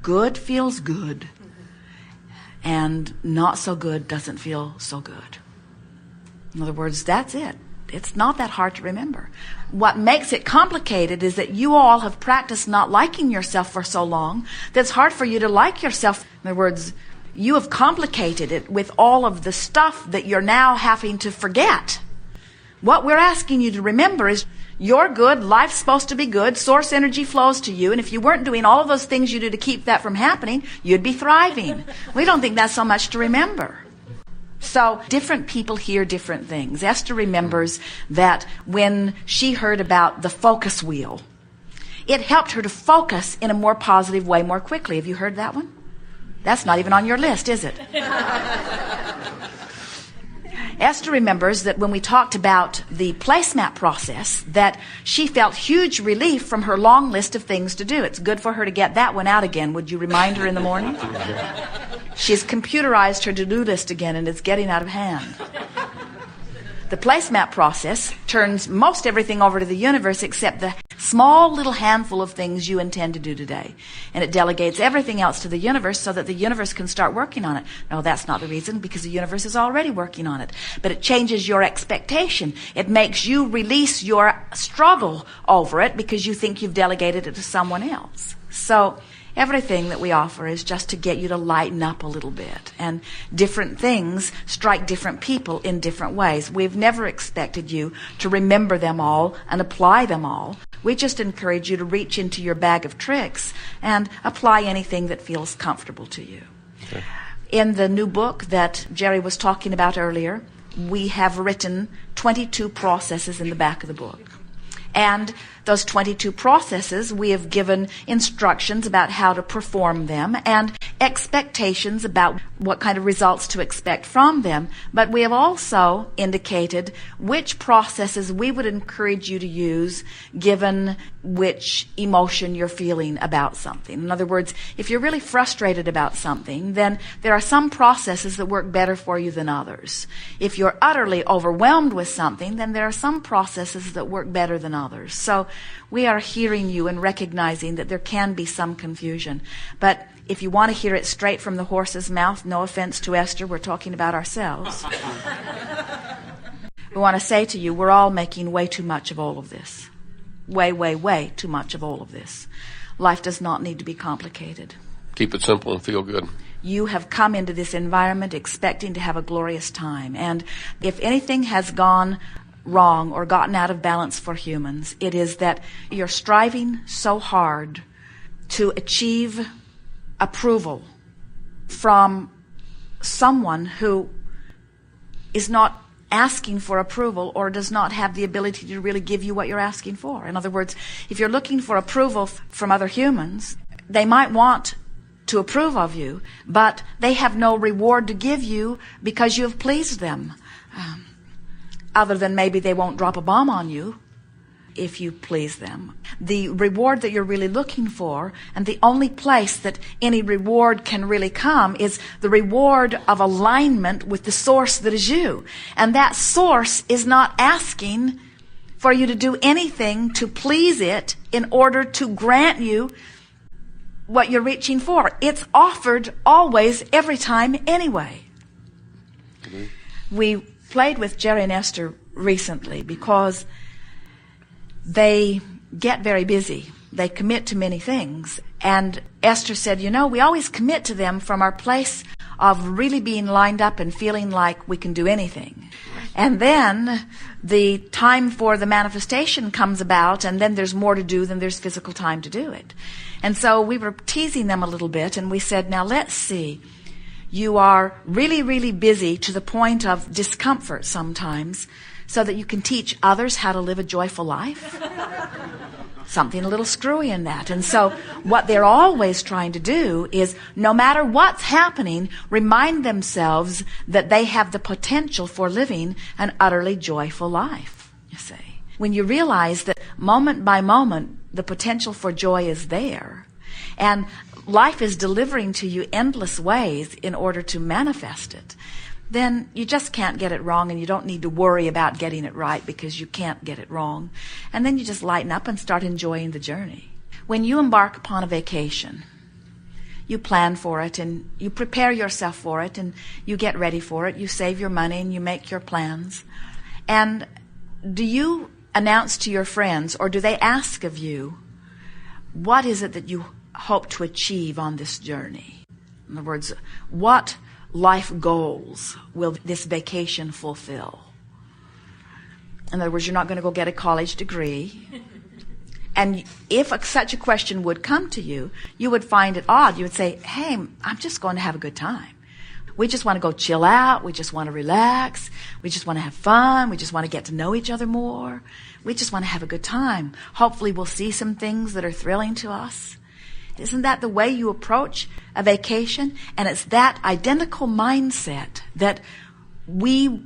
good feels good, and not so good doesn't feel so good. In other words, that's it. It's not that hard to remember. What makes it complicated is that you all have practiced not liking yourself for so long that it's hard for you to like yourself. In other words, you have complicated it with all of the stuff that you're now having to forget. What we're asking you to remember is you're good, life's supposed to be good, source energy flows to you, and if you weren't doing all of those things you do to keep that from happening, you'd be thriving. We don't think that's so much to remember. So different people hear different things. Esther remembers that when she heard about the focus wheel, it helped her to focus in a more positive way more quickly. Have you heard that one? That's not even on your list, is it? Esther remembers that when we talked about the placemat process, that she felt huge relief from her long list of things to do. It's good for her to get that one out again. Would you remind her in the morning? She's computerized her to-do list again, and it's getting out of hand. The placemat process turns most everything over to the universe except the small little handful of things you intend to do today. And it delegates everything else to the universe so that the universe can start working on it. No, that's not the reason, because the universe is already working on it. But it changes your expectation. It makes you release your struggle over it because you think you've delegated it to someone else. So everything that we offer is just to get you to lighten up a little bit. And different things strike different people in different ways. We've never expected you to remember them all and apply them all. We just encourage you to reach into your bag of tricks and apply anything that feels comfortable to you. Okay. In the new book that Jerry was talking about earlier, we have written 22 processes in the back of the book. And those 22 processes, we have given instructions about how to perform them and expectations about what kind of results to expect from them. But we have also indicated which processes we would encourage you to use given which emotion you're feeling about something. In other words, if you're really frustrated about something, then there are some processes that work better for you than others. If you're utterly overwhelmed with something, then there are some processes that work better than others. So we are hearing you and recognizing that there can be some confusion. But if you want to hear it straight from the horse's mouth, no offense to Esther, we're talking about ourselves. We want to say to you, we're all making way too much of all of this. Way, way, way too much of all of this. Life does not need to be complicated. Keep it simple and feel good. You have come into this environment expecting to have a glorious time. And if anything has gone wrong or gotten out of balance for humans, it is that you're striving so hard to achieve approval from someone who is not asking for approval or does not have the ability to really give you what you're asking for. In other words, if you're looking for approval from other humans, they might want to approve of you, but they have no reward to give you because you have pleased them. Other than maybe they won't drop a bomb on you if you please them. The reward that you're really looking for, and the only place that any reward can really come, is the reward of alignment with the source that is you. And that source is not asking for you to do anything to please it in order to grant you what you're reaching for. It's offered always, every time, anyway. Mm-hmm. We played with Jerry and Esther recently because they get very busy. They commit to many things. And Esther said, we always commit to them from our place of really being lined up and feeling like we can do anything. And then the time for the manifestation comes about, and then there's more to do than there's physical time to do it. And so we were teasing them a little bit, and we said, now let's see. You are really, really busy to the point of discomfort sometimes so that you can teach others how to live a joyful life. Something a little screwy in that. And so what they're always trying to do is, no matter what's happening, remind themselves that they have the potential for living an utterly joyful life, you see. When you realize that moment by moment, the potential for joy is there, and life is delivering to you endless ways in order to manifest it, then you just can't get it wrong, and you don't need to worry about getting it right because you can't get it wrong. And then you just lighten up and start enjoying the journey. When you embark upon a vacation, you plan for it and you prepare yourself for it and you get ready for it. You save your money and you make your plans. And do you announce to your friends, or do they ask of you, what is it that you hope to achieve on this journey? In other words, what life goals will this vacation fulfill? In other words, you're not going to go get a college degree. And if such a question would come to you, you would find it odd. You would say, hey, I'm just going to have a good time. We just want to go chill out. We just want to relax. We just want to have fun. We just want to get to know each other more. We just want to have a good time. Hopefully we'll see some things that are thrilling to us. Isn't that the way you approach a vacation? And it's that identical mindset that we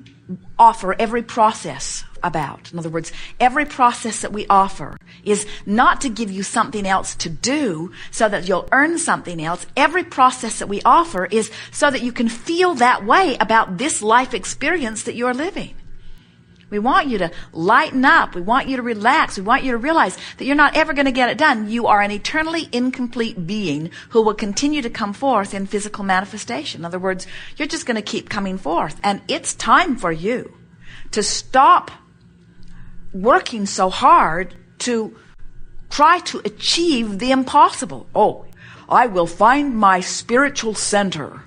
offer every process about. In other words, every process that we offer is not to give you something else to do so that you'll earn something else. Every process that we offer is so that you can feel that way about this life experience that you're living. We want you to lighten up. We want you to relax. We want you to realize that you're not ever going to get it done. You are an eternally incomplete being who will continue to come forth in physical manifestation. In other words, you're just going to keep coming forth. And it's time for you to stop working so hard to try to achieve the impossible. Oh, I will find my spiritual center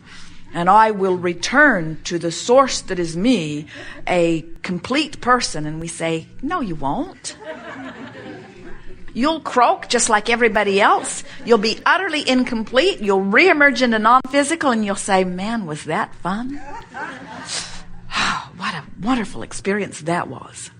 and I will return to the source that is me, a complete person. And we say, no, you won't. You'll croak just like everybody else. You'll be utterly incomplete. You'll reemerge into non-physical and you'll say, man, was that fun? Oh, what a wonderful experience that was.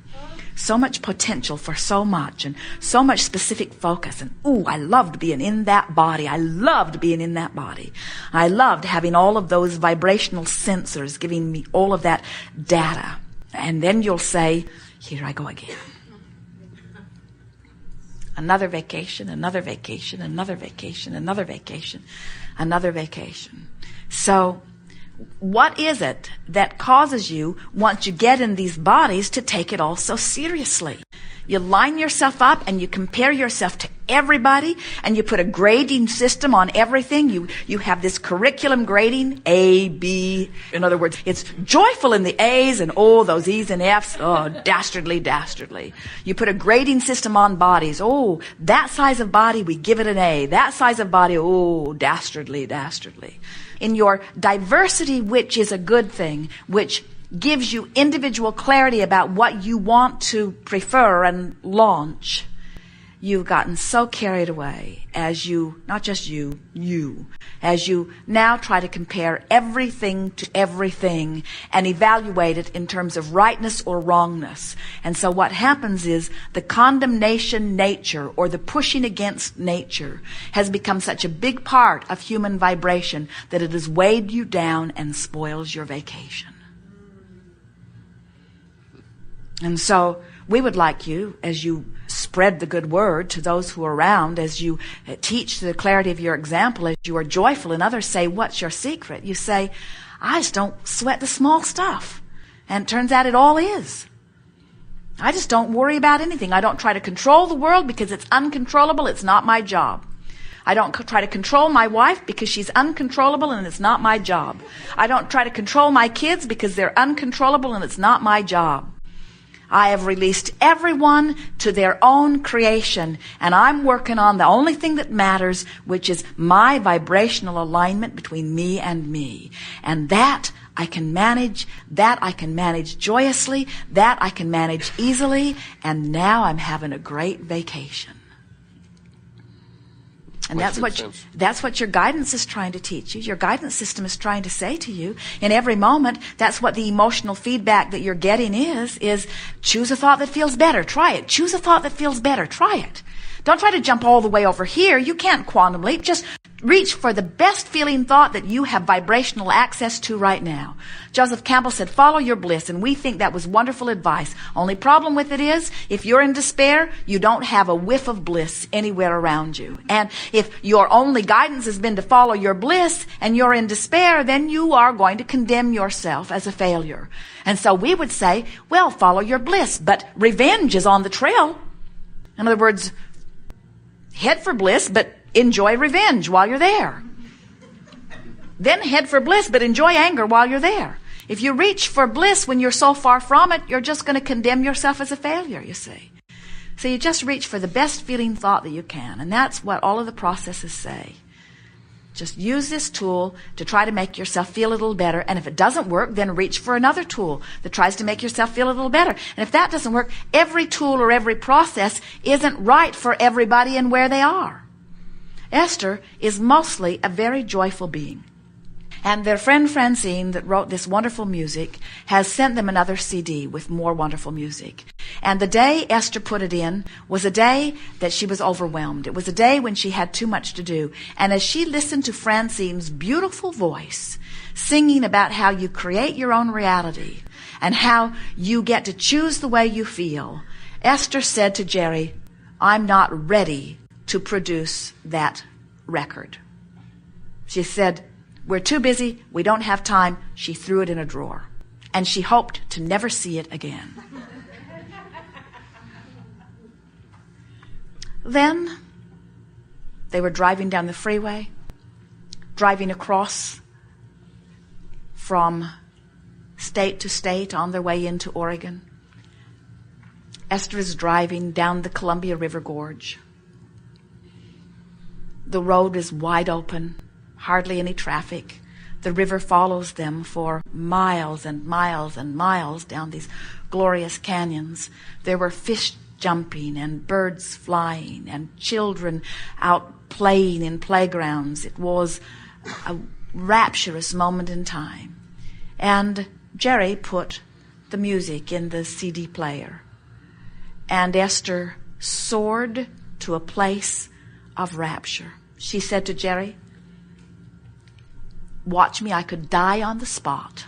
So much potential for so much and so much specific focus. And ooh, I loved being in that body. I loved being in that body. I loved having all of those vibrational sensors giving me all of that data. And then you'll say, here I go again. Another vacation, another vacation, another vacation, another vacation, another vacation. So what is it that causes you, once you get in these bodies, to take it all so seriously? You line yourself up and you compare yourself to everybody and you put a grading system on everything. You have this curriculum grading, A, B. In other words, it's joyful in the A's and oh, those E's and F's. Oh, dastardly, dastardly. You put a grading system on bodies. Oh, that size of body, we give it an A. That size of body, oh, dastardly, dastardly. In your diversity, which is a good thing, which gives you individual clarity about what you want to prefer and launch, you've gotten so carried away as you, not just you, as you now try to compare everything to everything and evaluate it in terms of rightness or wrongness. And so what happens is the condemnation nature or the pushing against nature has become such a big part of human vibration that it has weighed you down and spoils your vacation. And so we would like you, as you spread the good word to those who are around, as you teach the clarity of your example, as you are joyful and others say, what's your secret? You say, I just don't sweat the small stuff. And it turns out it all is. I just don't worry about anything. I don't try to control the world because it's uncontrollable. It's not my job. I don't try to control my wife because she's uncontrollable and it's not my job. I don't try to control my kids because they're uncontrollable and it's not my job. I have released everyone to their own creation, and I'm working on the only thing that matters, which is my vibrational alignment between me and me. And that I can manage joyously, that I can manage easily, and now I'm having a great vacation. And that's what your guidance is trying to teach you. Your guidance system is trying to say to you in every moment. That's what the emotional feedback that you're getting is choose a thought that feels better. Try it. Choose a thought that feels better. Try it. Don't try to jump all the way over here. You can't quantum leap. Just reach for the best feeling thought that you have vibrational access to right now. Joseph Campbell said, follow your bliss, and we think that was wonderful advice. Only problem with it is, if you're in despair, you don't have a whiff of bliss anywhere around you. And if your only guidance has been to follow your bliss and you're in despair, then you are going to condemn yourself as a failure. And so we would say, well, follow your bliss, but revenge is on the trail. In other words, head for bliss, but enjoy revenge while you're there. then head for bliss, but enjoy anger while you're there. If you reach for bliss when you're so far from it, you're just going to condemn yourself as a failure, you see. So you just reach for the best feeling thought that you can. And that's what all of the processes say. Just use this tool to try to make yourself feel a little better. And if it doesn't work, then reach for another tool that tries to make yourself feel a little better. And if that doesn't work, every tool or every process isn't right for everybody and where they are. Esther is mostly a very joyful being. And their friend Francine that wrote this wonderful music has sent them another CD with more wonderful music. And the day Esther put it in was a day that she was overwhelmed. It was a day when she had too much to do. And as she listened to Francine's beautiful voice singing about how you create your own reality and how you get to choose the way you feel, Esther said to Jerry, I'm not ready to produce that record. She said, we're too busy. We don't have time. She threw it in a drawer. And she hoped to never see it again. Then they were driving down the freeway, driving across from state to state on their way into Oregon. Esther is driving down the Columbia River Gorge. The road is wide open. Hardly any traffic. The river follows them for miles and miles and miles down these glorious canyons. There were fish jumping and birds flying and children out playing in playgrounds. It was a rapturous moment in time. And Jerry put the music in the CD player. And Esther soared to a place of rapture. She said to Jerry, watch me, I could die on the spot.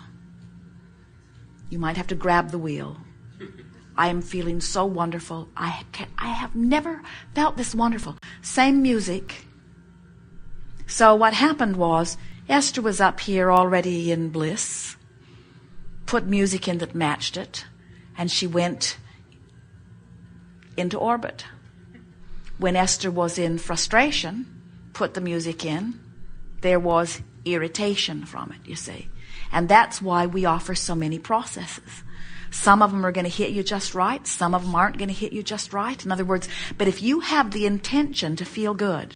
You might have to grab the wheel. I am feeling so wonderful. I have never felt this wonderful. Same music. So what happened was, Esther was up here already in bliss, put music in that matched it, and she went into orbit. When Esther was in frustration, put the music in, there was irritation from it, you see. And that's why we offer so many processes. Some of them are going to hit you just right. Some of them aren't going to hit you just right. In other words, but if you have the intention to feel good,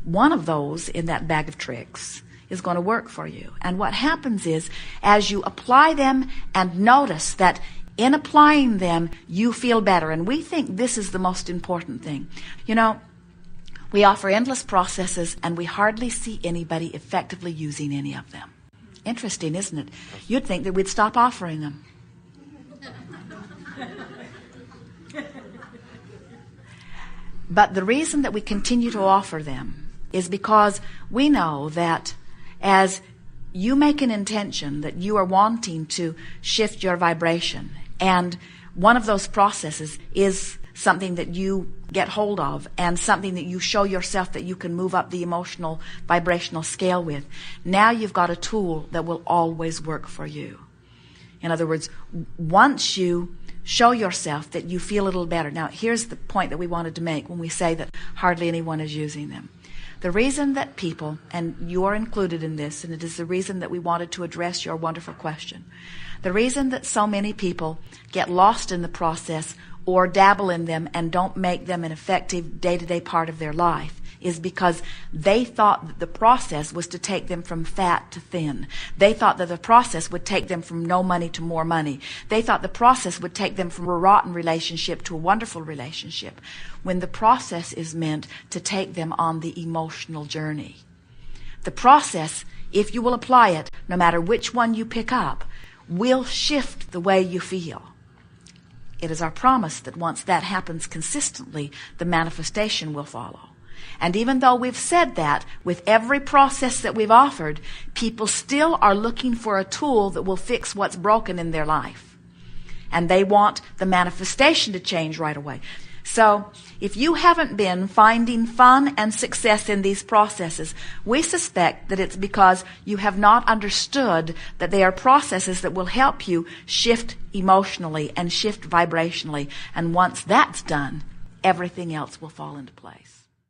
one of those in that bag of tricks is going to work for you. And what happens is, as you apply them and notice that in applying them, you feel better. And we think this is the most important thing. You know, we offer endless processes, and we hardly see anybody effectively using any of them. Interesting, isn't it? You'd think that we'd stop offering them. But the reason that we continue to offer them is because we know that as you make an intention that you are wanting to shift your vibration, and one of those processes is something that you get hold of and something that you show yourself that you can move up the emotional vibrational scale with, now you've got a tool that will always work for you. In other words, once you show yourself that you feel a little better. Now, here's the point that we wanted to make when we say that hardly anyone is using them. The reason that people, and you are included in this, and it is the reason that we wanted to address your wonderful question, the reason that so many people get lost in the process or dabble in them and don't make them an effective day-to-day part of their life is because they thought that the process was to take them from fat to thin. They thought that the process would take them from no money to more money. They thought the process would take them from a rotten relationship to a wonderful relationship, when the process is meant to take them on the emotional journey. The process, if you will apply it, no matter which one you pick up, will shift the way you feel. It is our promise that once that happens consistently, the manifestation will follow. And even though we've said that, with every process that we've offered, people still are looking for a tool that will fix what's broken in their life. And they want the manifestation to change right away. So, if you haven't been finding fun and success in these processes, we suspect that it's because you have not understood that they are processes that will help you shift emotionally and shift vibrationally. And once that's done, everything else will fall into place.